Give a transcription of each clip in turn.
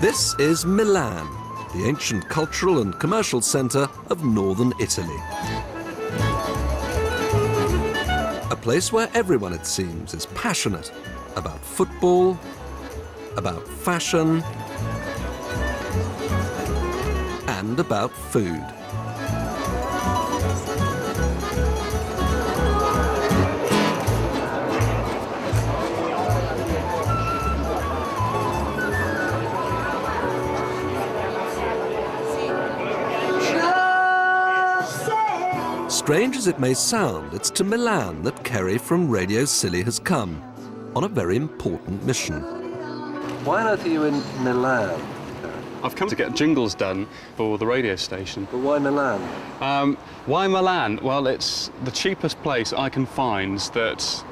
This is Milan, the ancient cultural and commercial centre of northern Italy. A place where everyone, it seems, is passionate about football, about fashion, and about food. Strange as it may sound, it's to Milan that Kerry from Radio Scilly has come, on a very important mission. Why on earth are you in Milan? I've come to get jingles done for the radio station. But why Milan? Why Milan? Well, it's the cheapest place I can find that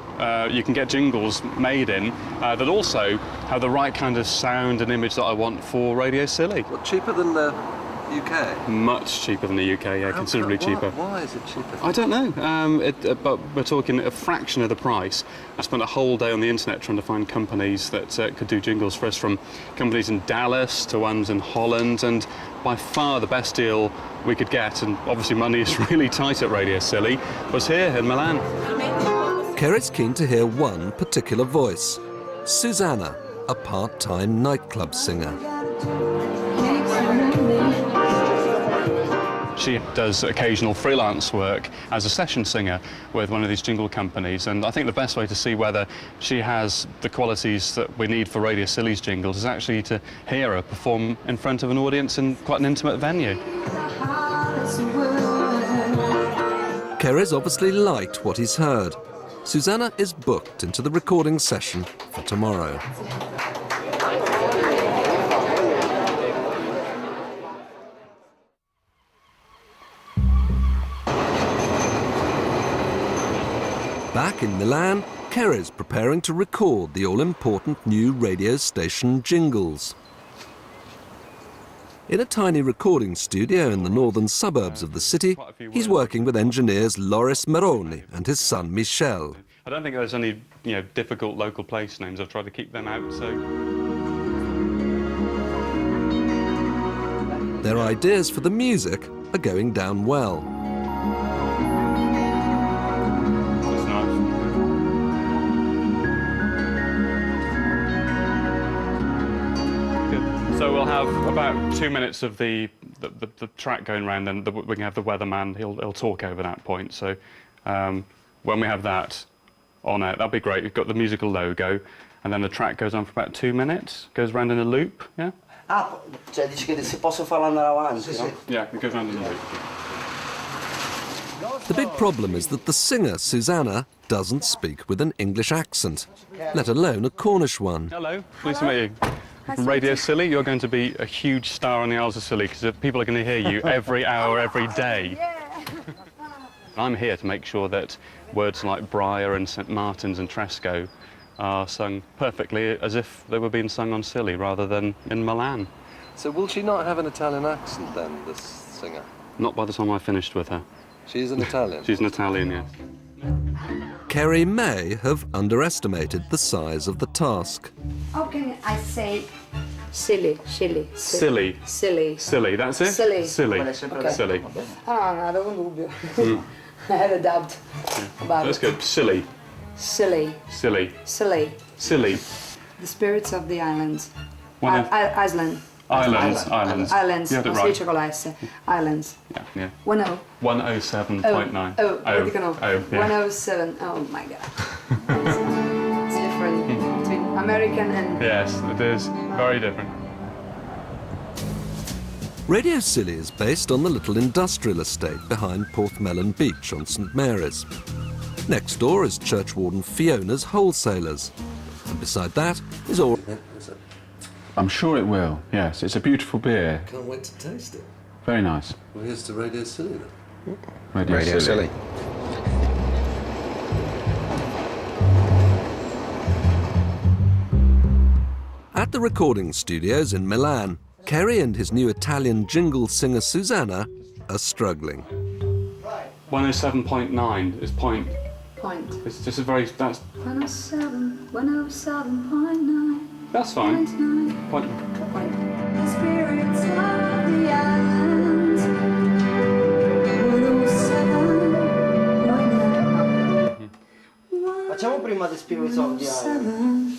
you can get jingles made in that also have the right kind of sound and image that I want for Radio Scilly. What, cheaper than the UK? Much cheaper than the UK, yeah, considerably cheaper. Why is it cheaper? I don't know, but we're talking a fraction of the price. I spent a whole day on the internet trying to find companies that could do jingles for us, from companies in Dallas to ones in Holland, and by far the best deal we could get, and obviously money is really tight at Radio Scilly, was here in Milan. Kerry's keen to hear one particular voice, Susanna, a part-time nightclub singer. She does occasional freelance work as a session singer with one of these jingle companies, and I think the best way to see whether she has the qualities that we need for Radio Scilly's jingles is actually to hear her perform in front of an audience in quite an intimate venue. Kerry's obviously liked what he's heard. Susanna is booked into the recording session for tomorrow. Back in Milan, Kerry's preparing to record the all-important new radio station Jingles. In a tiny recording studio in the northern suburbs of the city, he's working with engineers Loris Meroni and his son Michel. I don't think there's any, difficult local place names. I've tried to keep them out, so... Their ideas for the music are going down well. So we'll have about 2 minutes of the track going round, and we can have the weatherman. He'll talk over that point. So when we have that on it, that'll be great. We've got the musical logo, and then the track goes on for about 2 minutes. Goes round in a loop. Yeah. Ah, cioè dici che si posso farlo andare avanti, no? Yeah, it goes round in a loop. The big problem is that the singer, Susanna, doesn't speak with an English accent, let alone a Cornish one. Hello, nice to meet you. From Radio Scilly, you're going to be a huge star on the Isles of Scilly, because people are going to hear you every hour, every day. I'm here to make sure that words like Briar and St Martin's and Tresco are sung perfectly as if they were being sung on Scilly rather than in Milan. So will she not have an Italian accent then, this singer? Not by the time I finished with her. She's an Italian? She's an Italian, yes. Kerry may have underestimated the size of the task. How can I say silly, silly? Silly. Silly. Silly, that's it? Silly. Silly. Okay. Silly. Ah, avevo un dubbio. I had a doubt about That's it. good. Silly. Silly. Silly. Silly. Silly. The spirits of the islands. One of- Iceland. Islands. Islands. Islands. You had it Non right. si dice con la S. Islands. Yeah, yeah. 10. 107.9. Oh, what dico no? Oh, yeah. 107. Oh my God. It's different between American and... Yes, it is. Very different. Radio Scilly is based on the little industrial estate behind Porthmelon Beach on St Mary's. Next door is Churchwarden Fiona's Wholesalers. And beside that is all... I'm sure it will, yes. It's a beautiful beer. Can't wait to taste it. Very nice. Well, here's to Radio Scilly then. Radio Scilly. At the recording studios in Milan, Kerry and his new Italian jingle singer Susanna are struggling. 107.9 is point. Point. It's just a very... That's... 107.9. That's fine. Point. The spirits of the island. 107.9. Facciamo prima The Spirits of the Island.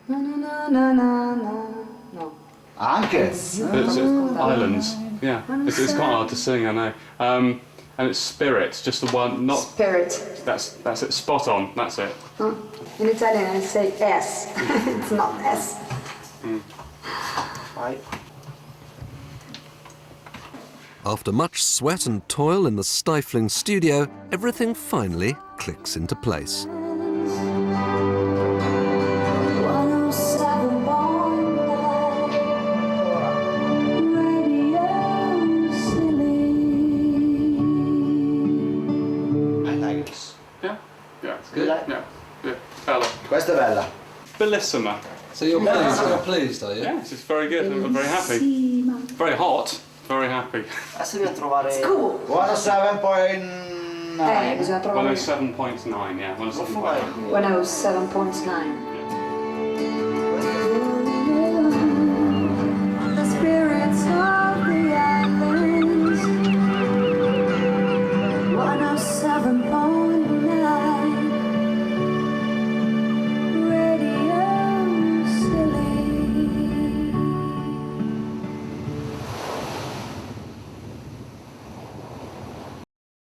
No, no, no, no, no, no. No. Anche? It's islands. Yeah, it's quite hard to sing, I know. And it's spirits, just the one, not. Spirit. That's it. Spot on. That's it. Huh? In Italian I say S. It's not S. Vai. After much sweat and toil in the stifling studio, everything finally clicks into place. 107.9 Radio Scilly. I like this. Yeah. Yeah. It's Good. Yeah. Yeah. Bella. Questa è bella. Bellissima. So you're pleased, are you? Yes, it's very good. I'm very happy. Very hot. Very happy. Adesso dobbiamo trovare... Cool. 107.9. Bisogna trovare 107.9. Yeah. 107.9. 107.9.